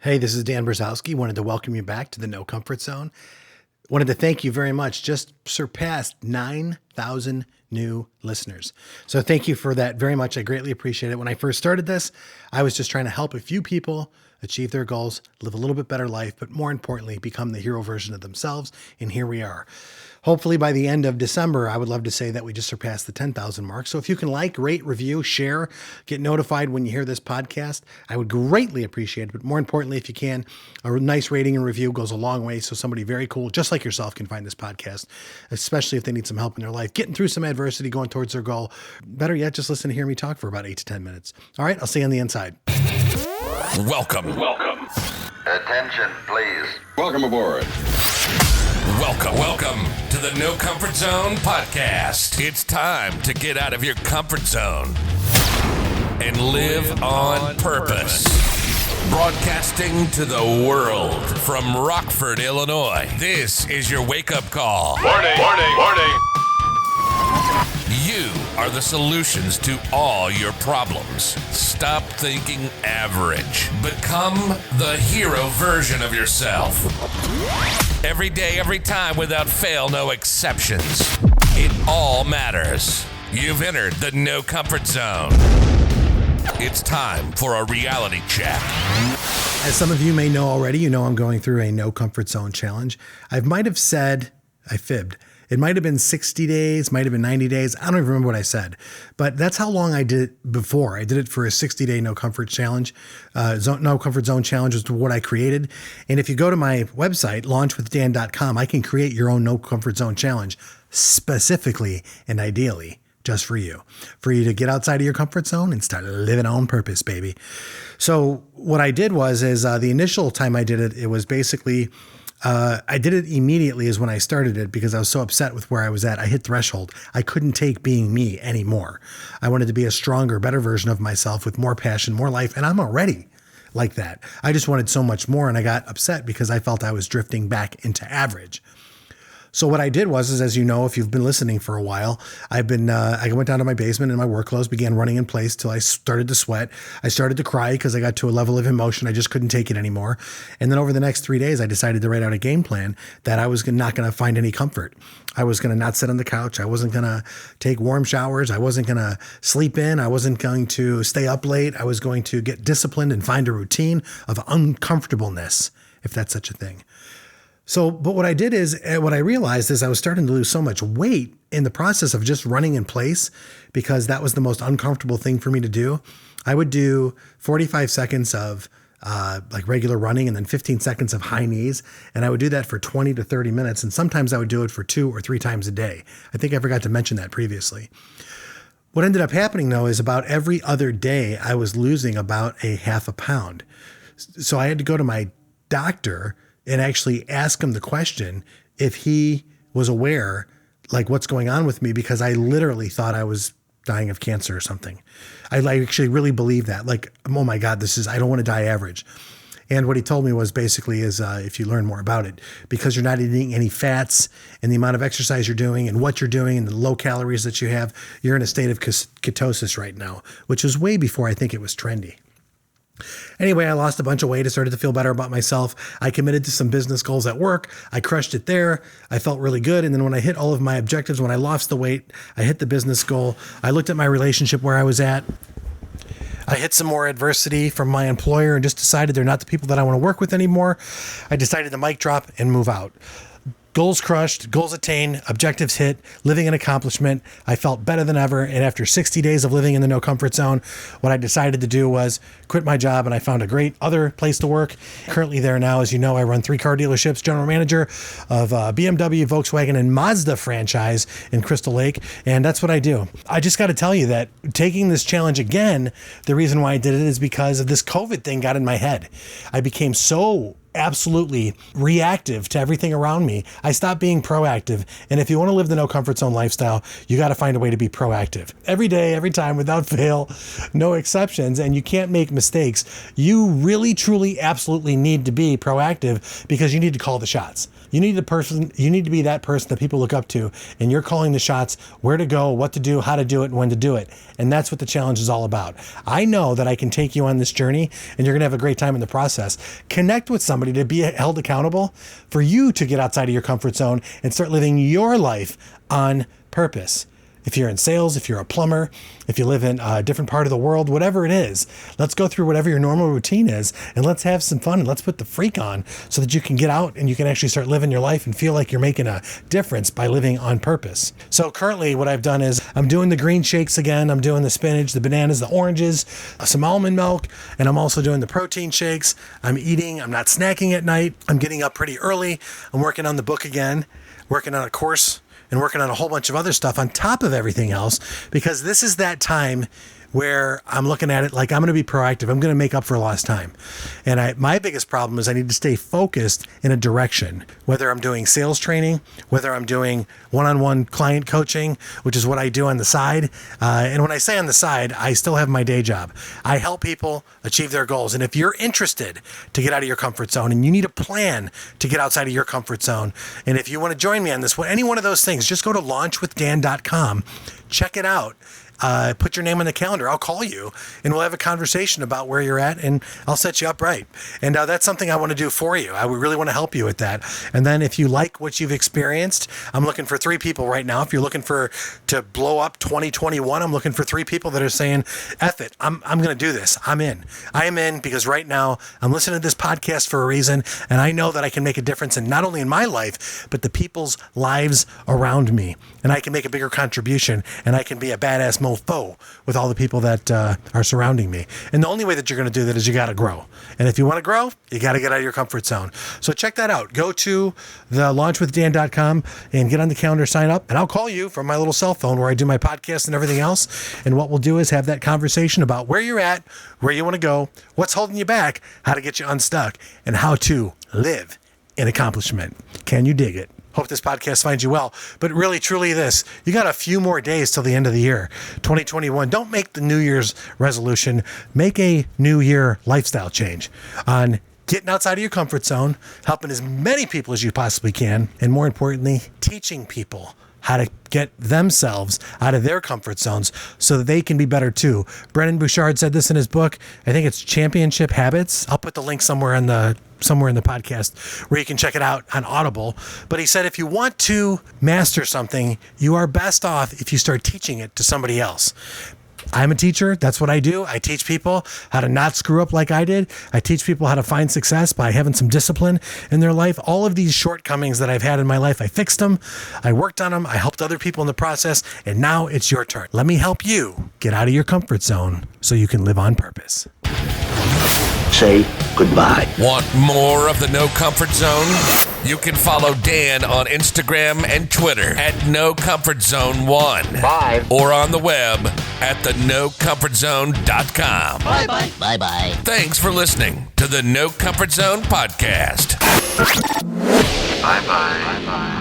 Hey, this is Dan Brzezowski. Wanted to welcome you back to the No Comfort Zone. Wanted to thank you very much. Just surpassed 9,000 new listeners. So thank you for that very much. I greatly appreciate it. When I first started this, I was just trying to help a few people achieve their goals, live a little bit better life, but more importantly, become the hero version of themselves. And here we are. Hopefully by the end of December, I would love to say that we just surpassed the 10,000 mark. So if you can like, rate, review, share, get notified when you hear this podcast, I would greatly appreciate it. But more importantly, if you can, a nice rating and review goes a long way. So somebody very cool, just like yourself, can find this podcast, especially if they need some help in their life, getting through some adversity, going towards their goal. Better yet, just listen to hear me talk for about 8 to 10 minutes. All right, I'll see you on the inside. Welcome. Attention, please. Welcome aboard. Welcome to the No Comfort Zone podcast. It's time to get out of your comfort zone and live on purpose. Broadcasting to the world from Rockford, Illinois. This is your wake-up call. Warning. You are the solutions to all your problems. Stop thinking average. Become the hero version of yourself. Every day, every time, without fail, no exceptions. It all matters. You've entered the No Comfort Zone. It's time for a reality check. As some of you may know already, you know I'm going through a No Comfort Zone challenge. I might have said, I fibbed. It might have been 60 days, might have been 90 days. I don't even remember what I said, but that's how long I did it before. I did it for a 60-day No Comfort Challenge. No Comfort Zone Challenge is what I created. And if you go to my website, launchwithdan.com, I can create your own No Comfort Zone Challenge specifically and ideally just for you to get outside of your comfort zone and start living on purpose, baby. So what I did was the initial time I did it, it was basically I did it immediately is when I started it because I was so upset with where I was at. I hit threshold. I couldn't take being me anymore. I wanted to be a stronger, better version of myself with more passion, more life. And I'm already like that. I just wanted so much more. And I got upset because I felt I was drifting back into average. So what I did was, as you know, if you've been listening for a while, I went down to my basement and my work clothes began running in place till I started to sweat. I started to cry because I got to a level of emotion. I just couldn't take it anymore. And then over the next 3 days, I decided to write out a game plan that I was not going to find any comfort. I was going to not sit on the couch. I wasn't going to take warm showers. I wasn't going to sleep in. I wasn't going to stay up late. I was going to get disciplined and find a routine of uncomfortableness, if that's such a thing. So, but what I did is, what I realized is I was starting to lose so much weight in the process of just running in place because that was the most uncomfortable thing for me to do. I would do 45 seconds of like regular running and then 15 seconds of high knees. And I would do that for 20 to 30 minutes. And sometimes I would do it for 2 or 3 times a day. I think I forgot to mention that previously. What ended up happening though is about every other day I was losing about a half a pound. So I had to go to my doctor and actually ask him the question if he was aware, like what's going on with me, because I literally thought I was dying of cancer or something. I actually really believe that, like, oh my God, I don't want to die average. And what he told me was basically if you learn more about it, because you're not eating any fats and the amount of exercise you're doing and what you're doing and the low calories that you have, you're in a state of ketosis right now, which was way before I think it was trendy. Anyway, I lost a bunch of weight. I started to feel better about myself. I committed to some business goals at work. I crushed it there. I felt really good. And then when I hit all of my objectives, when I lost the weight, I hit the business goal. I looked at my relationship where I was at. I hit some more adversity from my employer and just decided they're not the people that I want to work with anymore. I decided to mic drop and move out. Goals crushed, goals attained, objectives hit, living an accomplishment. I felt better than ever. And after 60 days of living in the no comfort zone, what I decided to do was quit my job, and I found a great other place to work. Currently there now, as you know, I run 3 car dealerships, general manager of BMW, Volkswagen, and Mazda franchise in Crystal Lake. And that's what I do. I just got to tell you that taking this challenge again, the reason why I did it is because of this COVID thing got in my head. I became so absolutely reactive to everything around me. I stopped being proactive. And if you want to live the no comfort zone lifestyle, you got to find a way to be proactive. Every day, every time, without fail, no exceptions. And you can't make mistakes. You really, truly, absolutely need to be proactive because you need to call the shots. You need to be that person that people look up to, and you're calling the shots, where to go, what to do, how to do it, and when to do it. And that's what the challenge is all about. I know that I can take you on this journey, and you're going to have a great time in the process. Connect with somebody to be held accountable for you to get outside of your comfort zone and start living your life on purpose. If you're in sales, if you're a plumber, if you live in a different part of the world, whatever it is, let's go through whatever your normal routine is and let's have some fun and let's put the freak on so that you can get out and you can actually start living your life and feel like you're making a difference by living on purpose. So currently what I've done is I'm doing the green shakes again. I'm doing the spinach, the bananas, the oranges, some almond milk, and I'm also doing the protein shakes. I'm not snacking at night. I'm getting up pretty early. I'm working on the book again, working on a course, and working on a whole bunch of other stuff on top of everything else, because this is that time where I'm looking at it like I'm going to be proactive. I'm going to make up for lost time. And my biggest problem is I need to stay focused in a direction, whether I'm doing sales training, whether I'm doing one-on-one client coaching, which is what I do on the side. And when I say on the side, I still have my day job. I help people achieve their goals. And if you're interested to get out of your comfort zone and you need a plan to get outside of your comfort zone, and if you want to join me on this, any one of those things, just go to launchwithdan.com, check it out. Put your name on the calendar. I'll call you and we'll have a conversation about where you're at and I'll set you up right. And that's something I want to do for you. I would really want to help you with that. And then if you like what you've experienced, I'm looking for 3 people right now. If you're looking to blow up 2021, I'm looking for 3 people that are saying, F it, I'm going to do this. I'm in. I am in because right now I'm listening to this podcast for a reason. And I know that I can make a difference in not only in my life, but the people's lives around me. And I can make a bigger contribution and I can be a badass mofo with all the people that are surrounding me. And the only way that you're going to do that is you got to grow. And if you want to grow, you got to get out of your comfort zone. So check that out. Go to the launchwithdan.com and get on the calendar, sign up, and I'll call you from my little cell phone where I do my podcast and everything else. And what we'll do is have that conversation about where you're at, where you want to go, what's holding you back, how to get you unstuck, and how to live in accomplishment. Can you dig it? Hope this podcast finds you well. But really, truly you got a few more days till the end of the year, 2021. Don't make the New Year's resolution. Make a New Year lifestyle change on getting outside of your comfort zone, helping as many people as you possibly can, and more importantly, teaching people how to get themselves out of their comfort zones so that they can be better too. Brendon Burchard said this in his book. I think it's Championship Habits. I'll put the link somewhere in the podcast where you can check it out on Audible. But he said, if you want to master something, you are best off if you start teaching it to somebody else. I'm a teacher. That's what I do. I teach people how to not screw up like I did. I teach people how to find success by having some discipline in their life. All of these shortcomings that I've had in my life, I fixed them. I worked on them. I helped other people in the process. And now it's your turn. Let me help you get out of your comfort zone so you can live on purpose. Say goodbye. Want more of the No Comfort Zone? You can follow Dan on Instagram and Twitter at NoComfortZone1. Bye. Or on the web at thenocomfortzone.com. Bye-bye. Bye-bye. Thanks for listening to the No Comfort Zone podcast. Bye-bye. Bye-bye.